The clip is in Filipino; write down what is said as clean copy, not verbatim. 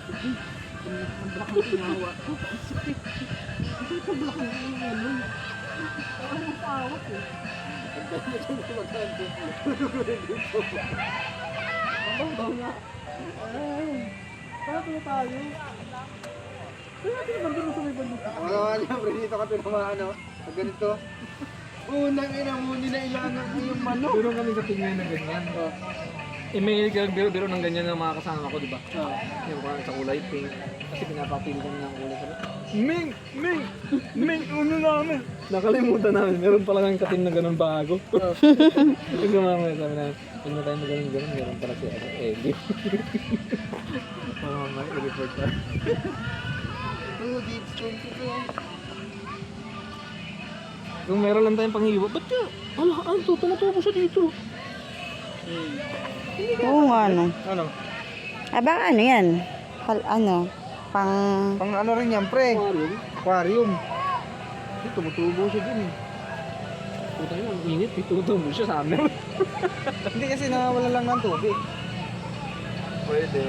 Ang black ang tinawa ko. Ang sakit. Ang black ang ano. Ang tawag eh. Ang dami siyang kumaganda. Ang baw nga. Ay. Para tulo tayo. Kaya natin naman doon sa may balik. Wala niya, pre, dito ka tinamaan, no? Pag ganito. Unang ina mo, nilailangan mo yung manok. Biro kami sa tingin na ganyan. Email ka biro ng ganyan ng mga kasama ko, di ba? Yung parang sa kulay pink. Kasi pinapapili kami ng kulay. Ming! Ming! Ming! Ano namin? Nakalimutan namin. Meron pala kang katim na ganun bago. Yung gumamaya sabi namin, huwag na tayo magaling-galing. Meron pala si Eddie. Mamamay, i-report ka. Oo, deep stone ko to. Kung meron lang tayong panghiwa, ba't ka? Ano to? Tumatubo siya dito. Oo nga, ano. Ano? Ah, baka ano yan? Ano? Pang... Pang ano rin yan, pre? Aquarium? Aquarium. Hindi, tumutubo siya dun eh. Putang ina, ang init eh. Tumutubo siya sa amin. Hindi kasi nawawala lang ng tubig. Pwede.